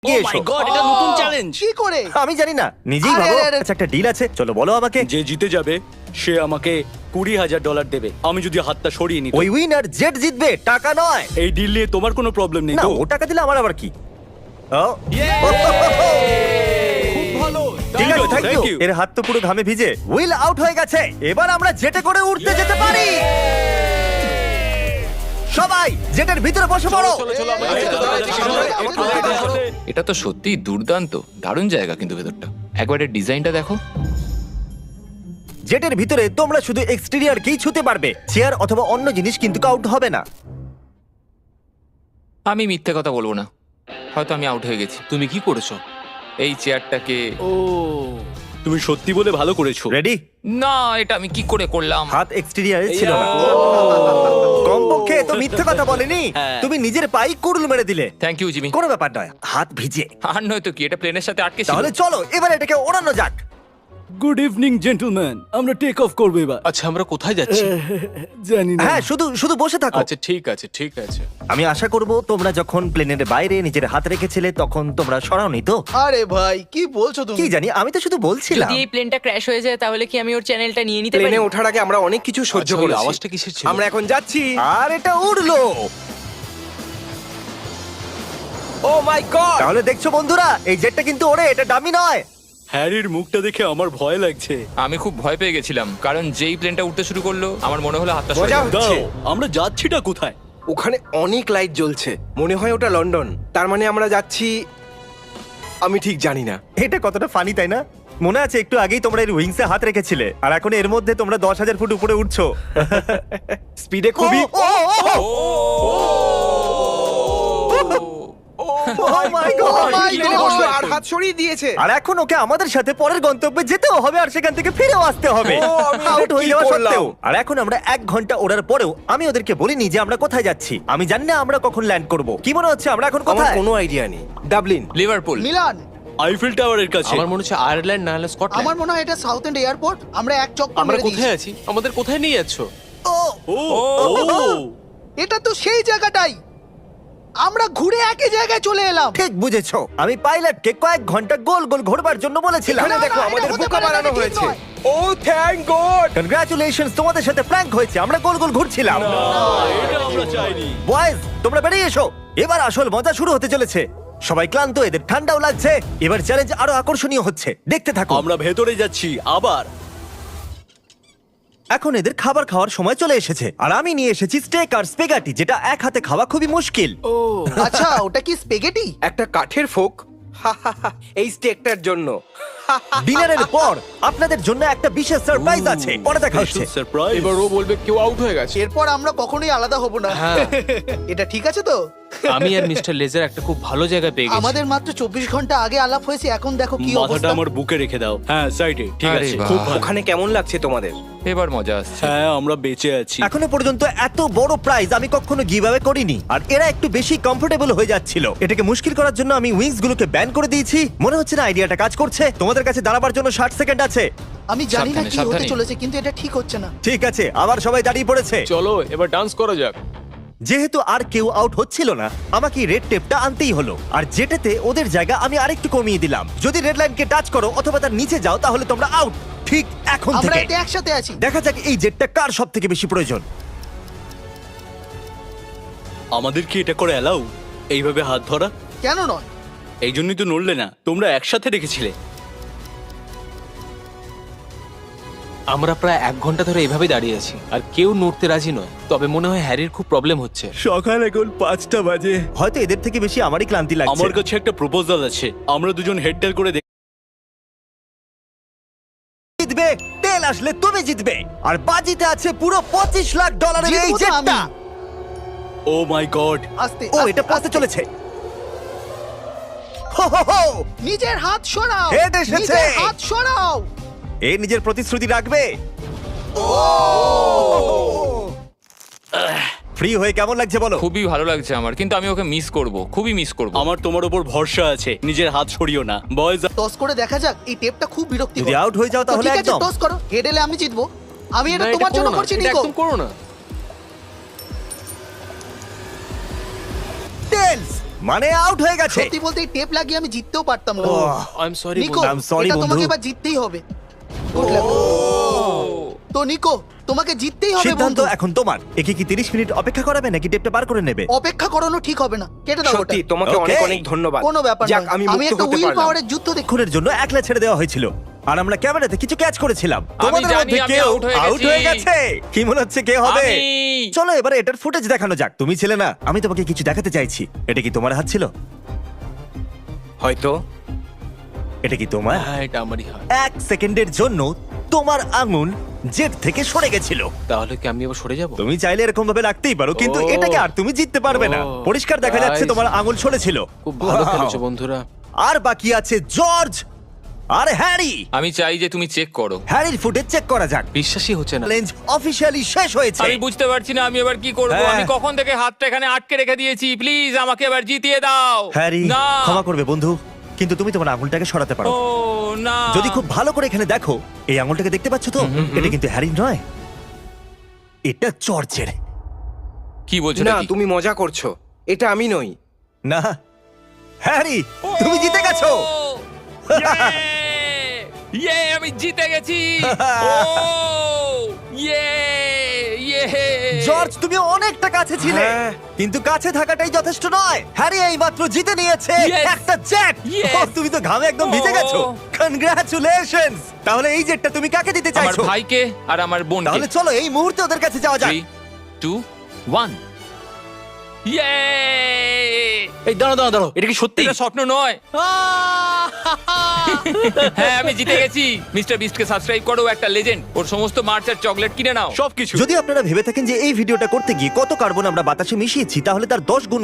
ও এগিয়ে মাই এসো। গড, এটা নতুন চ্যালেঞ্জ। কি করে? আমি জানি না, নিজেই আরে, ভাবো। আরে, আরে। আচ্ছা, একটা ডিল আছে, চলো বলো আমাকে। যে জিতে যাবে সে আমাকে $20,000 দেবে আমি যদি হাতটা সরিয়ে নিই তো। ওই উইনার জেট জিতবে, টাকা নয়। এই ডিল নিয়ে তোমার কোনো প্রবলেম নেই না, তো? ও টাকা দিলে আমার আবার কি? ও, ভালো, ঠিক আছে, থ্যাংক ইউ। এর হাত তো পুরো ঘামে ভিজে। হুইল আউট হয়ে গেছে, এবার আমরা জেটে করে উঠতে যেতে পারি। সবাই জেটের ভিতরে বসে পড়ো। এটা তো সত্যিই দুর্দান্ত, দারুণ জায়গা কিন্তু ভেতরটা। একবার এর ডিজাইনটা দেখো। জেটের ভিতরে তোমরা শুধু এক্সটেরিয়রকেই ছুতে পারবে, চেয়ার অথবা অন্য জিনিস কিন্তু আউট হবে না। আমি মিথ্যে কথা বলবো না, হয়তো আমি আউট হয়ে গেছি। তুমি কি করেছো? এই চেয়ারটাকে ও, তুমি সত্যি বলে ভালো করেছো। রেডি? না, এটা আমি কি করে করলাম? হাত এক্সটেরিয়রে ছিল না। কমপক্ষে তো মিথ্যে কথা বলেনি। হ্যাঁ। তুমি নিজের পাই কুড়ুল মেরে দিলে। Thank you Jimmy. কোনো ব্যাপার নয়, হাত ভিজে। আর নয়তো কি, এটা প্লেনের সাথে আটকে ছিল। তাহলে চলো এবার এটাকে ওড়ানো যাক। গুড ইভিনিং জেন্টলম্যান, আমরা টেক অফ করব এবার। আচ্ছা, আমরা কোথায় যাচ্ছি? জানি না। হ্যাঁ, শুধু শুধু বসে থাকো। আচ্ছা, ঠিক আছে, ঠিক আছে। আমি আশা করব তোমরা যখন প্লেনের বাইরে নিজের হাত রেখেছিলে তখন তোমরা সরাওনি তো? আরে ভাই, কি বলছো তুমি? কি জানি, আমি তো শুধু বলছিলাম। যদি এই প্লেনটা ক্র্যাশ হয়ে যায় তাহলে কি আমি ওর চ্যানেলটা নিয়ে নিতে পারি? প্লেনে ওঠার আগে আমরা অনেক কিছু সহ্য আচ্ছা, ওই করেছি। আওয়াজটা কিসের ছিল? আমরা এখন যাচ্ছি। আর এটা উড়লো। ও মাই গড! তাহলে দেখছো বন্ধুরা, এই জেটটা কিন্তু ওড়ে, এটা ডামি নয়। হ্যারির মুখটা দেখে আমার ভয় লাগছে। আমি খুব ভয় পেয়ে গেছিলাম, কারণ যেই প্লেনটা উঠতে শুরু করলো আমার মনে হলো হাতটা সরে মজা যাবে। হচ্ছে। দাও, আমরা যাচ্ছিটা কোথায়? ওখানে অনেক লাইট জ্বলছে, মনে হয় ওটা লন্ডন। তার মানে আমরা যাচ্ছি, আমি ঠিক জানি না। এটা কতটা ফানি, তাই না? মনে আছে একটু আগেই তোমরা এর উইংসে হাত রেখেছিলে, আর এখন এর মধ্যে তোমরা 10,000 ফুট উপরে উঠছো। স্পিডে খুবই Oh my God! প্লেনে বসলো আর হাত সরিয়ে দিয়েছে। আর এখন ওকে আমাদের সাথে পরের গন্তব্যে যেতেও হবে, আর সেখান থেকে ফিরেও আসতে হবে ও, আমি এটা আউট হয়ে কি যাওয়া করলাম? সত্ত্বেও। আর এখন আমরা 1 ঘন্টা ওড়ার পরেও আমি ওদেরকে বলিনি যে আমরা কোথায় যাচ্ছি। আমি জানি না আমরা কখন ল্যান্ড করব। কি মনে হচ্ছে আমরা এখন আমার কোথায়? কোনো আইডিয়া নেই। ডাবলিন। লিভারপুল। মিলান। আইফেল টাওয়ারের কাছে। আমার মনে হচ্ছে আয়ারল্যান্ড না হলে আমার স্কটল্যান্ড। মনে হয় এটা সাউথ এন্ড এয়ারপোর্ট। আমরা এক চক্কর আমরা মেরে কোথায় দিয়েছি। আছি? আমাদের কোথায় নিয়ে যাচ্ছো? ও, ও, এটা তো সেই জায়গাটাই। আমরা ঘুরে একই জায়গায় চলে এলাম। ঠিক বুঝেছো। আমি পাইলটকে কয়েক ঘন্টা গোল গোল ঘোরবার জন্য বলেছিলাম। এখানে না, দেখো না, আমাদের এটা হতে বোকা পারে না, বানানো এটা ঠিক হয়েছে। নয়। ও থ্যাংক গড! কনগ্রাচুলেশনস, তোমাদের সাথে প্র্যাঙ্ক হয়েছে। আমরা গোল গোল ঘুরছিলাম। এটা আমরা চাইনি। বয়েজ, তোমরা বেরিয়ে এসো, এবার আসল মজা শুরু হতে চলেছে। সবাই ক্লান্ত, এদের ঠান্ডাও লাগছে। এবার চ্যালেঞ্জ আরো আকর্ষণীয় হচ্ছে, দেখতে থাকো। আমরা ভেতরে যাচ্ছি আবার। এখন এদের খাবার খাওয়ার সময় চলে এসেছে, আর আমি নিয়ে এসেছি স্টেক আর স্পেগাটি, যেটা এক হাতে খাওয়া খুবই মুশকিল। আচ্ছা, ওটা কি স্পেগেটি? একটা কাঠের ফোক এই স্টেকটার জন্য। ডিনারের পর আপনাদের জন্য একটা বিশেষ সারপ্রাইজ আছে, পরে দেখা হচ্ছে। সারপ্রাইজ। এবার ও বলবে কেউ আউট হয়ে গেছে। এরপর আমরা কখনোই আলাদা হব না। হ্যাঁ। এটা ঠিক আছে তো? আমি আর মিস্টার লেজার একটা খুব ভালো জায়গায় পেয়ে গেছি। আমাদের মাত্র 24 ঘন্টা আগে আলাপ হয়েছে, এখন দেখো কি মাথাটা অবস্থা। আমার বুকে রেখে দাও। হ্যাঁ, সাইডে। ঠিক আরে আছে, বাহ। খুব ভালো। ওখানে কেমন লাগছে তোমাদের? এবার মজা আসছে। হ্যাঁ, আমরা বেঁচে আছি। এখনো পর্যন্ত এত বড় প্রাইজ আমি কখনো গিভঅ্যাওয়ে করিনি, আর এরা একটু বেশি কমফোর্টেবল হয়ে যাচ্ছিল। এটাকে মুশকিল করার জন্য আমি উইংস গুলোকে ব্যান করে দিয়েছি। মনে হচ্ছে না আইডিয়াটা কাজ করছে। তোমাদের কাছে দাঁড়াবার জন্য 60 সেকেন্ড আছে। আমি জানি না সাবধানে, কি হতে সাবধানে। চলেছে, কিন্তু এটা ঠিক হচ্ছে না। ঠিক আছে, আবার সবাই দাঁড়িয়ে পড়েছে। চলো এবার ডান্স করা যাক। যেহেতু আর কেউ আউট হচ্ছিল না, আমাকে রেড টেপটা আনতেই হলো। আর যেটাতে ওদের জায়গা আমি আরেকটু কমিয়ে দিলাম। যদি রেড লাইনকে টাচ করো অথবা তার নিচে যাও তাহলে তোমরা আউট। ঠিক এখন আমরা থেকে এতে একসাথে আছি। দেখা যাক এই জেটটা কার সব থেকে বেশি প্রয়োজন। আমাদের কি এটা করে অ্যালাউ, এইভাবে হাত ধরা? কেন নয়? এই জন্যই তো নড়লে না, তোমরা একসাথে রেখেছিলে। আমরা প্রায় 1 ঘন্টা ধরে এভাবে দাঁড়িয়ে আছি আর কেউ নড়তে রাজি নয়। তবে মনে হয় হ্যারির খুব প্রবলেম হচ্ছে। সকাল এখন 5টা বাজে। হয়তো এদের থেকে বেশি আমারই ক্লান্তি লাগছে। আমার কাছে একটা প্রপোজাল আছে। আমরা দুজন হেডটেল করে জিতবে, তেল আসলে তুমি জিতবে। আর বাজিতে আছে পুরো $25 লাখ এই জিতবো তো জেটটা। আমি। ও মাই গড। আস্তে ও, আস্তে, এটা পড়তে আস্তে। চলেছে। হো, হো, হো। নিজের হাত সরাও। হেড এসেছে। নিজের হাত সরাও। এ নিজের প্রতিশ্রুতি রাখবে। ফ্রি হয়ে কেমন লাগছে বলো? খুবই ভালো লাগছে আমার, কিন্তু আমি ওকে মিস করব, খুবই মিস করব। আমার তোমার উপর ভরসা আছে। নিজের হাত সরিও না বয়েজ। টস করে দেখা যাক। এই টেপটা খুব বিরক্তিকর। যদি আউট হয়ে যাও তো তাহলে ঠিক আছে, একদম। টস করো। হেড এলে আমি জিতবো। আমি এটা না, তোমার করো জন্য না, করছি, এটা নিকো। একদম করো না। টেলস, মানে আউট হয়ে গেছে। সত্যি বলতে এই টেপ লাগিয়ে আমি জিততেও পারতাম না। ওহ, আই এম সরি নিকো I'm sorry, এটা তোমাকে বন্ধু। এবার জিততেই হবে। Good luck. তো নিকো তোমাকে জিততেই হবে সিদ্ধান্ত বন্ধু। এখন তোমার। একে কি 30 মিনিট অপেক্ষা করাবে নাকি টেপটা পার করে নেবে? অপেক্ষা করানো ঠিক হবে না, কেটে দাও ওটা। সত্যি তোমাকে Okay. অনেক অনেক ধন্যবাদ। কোনো ব্যাপার যাক, নয়, আমি আমি মুক্ত একটা হতে উইল পারলাম। পাওয়ারের যুদ্ধ দেখি। খুনের জন্য একলা ছেড়ে দেওয়া হয়েছিল আর আমরা ক্যামেরাতে কিছু ক্যাচ করেছিলাম। তোমাদের জানি মধ্যে আমি কেউ out হয়ে আউট গেছি। হয়ে গেছে। কি মনে হচ্ছে কে হবে? আমি। চলো এবারে এটার ফুটেজ দেখানো যাক। তুমি ছিলে না, আমি তোমাকে কিছু দেখাতে চাইছি। এটা কি তোমার হাত ছিল? হয়তো এটা কি তোমার? হ্যাঁ এটা আমারই হাত। 1 সেকেন্ডের জন্য তোমার আঙুল জেট থেকে সরে গেছিল। তাহলে কি আমি এবার সরে যাব? তুমি চাইলে এরকম ভাবে রাখতেই পারো, কিন্তু ও। এটাকে আর তুমি জিততে পারবে না। ও। পরিষ্কার দেখা যাচ্ছে Guys, তোমার আঙুল সরেছিল। খুব ভালো Wow. খেলেছো বন্ধুরা। আর বাকি আছে জর্জ আর হ্যারি। আমি চাই যে তুমি চেক করো। হ্যারির ফুটেজ চেক করা যাক। বিশ্বাসই হচ্ছে না। চ্যালেঞ্জ অফিশিয়ালি শেষ হয়েছে। আমি বুঝতে পারছি না আমি এবার কি করব। হ্যাঁ। আমি কখন থেকে হাতটা এখানে আটকে রেখে দিয়েছি। প্লিজ আমাকে এবার জিতিয়ে দাও। হ্যারি না। ক্ষমা করবে বন্ধু, কিন্তু তুমি তোমার আঙুলটাকে সরাতে পারো। ও না। যদি খুব ভালো করে এখানে দেখো, এই আঙুলটাকে দেখতে পাচ্ছ তো? এটা কিন্তু হ্যারি নয়, এটা জর্জের। কি বলছো না, নাকি? তুমি মজা করছো। এটা আমি নই। না হ্যারি, তুমি জিতে গেছো। ইয়ে আমি জিতে গেছি। ও ইয়ে ইয়ে জর্জ তুমি অনেকটা কাছে ছিলে, হ্যাঁ। কিন্তু কাছে থাকাটাই যথেষ্ট নয়। হ্যারি এইমাত্র জিতে নিয়েছে Yes! একটা জেট। Yes! ও, তুমি তো ঘামে একদম ভিজে গেছো। Oh! কনগ্রাচুলেশনস। তাহলে এই জেটটা তুমি কাকে দিতে আমার চাইছো? ভাইকে আর আমার বোনকে। তাহলে চলো এই মুহূর্তে ওদের কাছে যাওয়া যাক। 3 2 1 ইয়ে এই দাঁড়াও দাঁড়াও দাঁড়াও, এটা কি সত্যি? এটা স্বপ্ন নয়। হ্যাঁ আমি জিতে গেছি। মিস্টার বিস্টকে সাবস্ক্রাইব করো, একটা লেজেন্ড। ওর সমস্ত মার্চ আর চকলেট কিনে নাও। সবকিছু। যদি আপনারা ভেবে থাকেন যে এই ভিডিওটা করতে গিয়ে কত কার্বন আমরা বাতাসে মিশিয়েছি, তাহলে তার 10 গুণ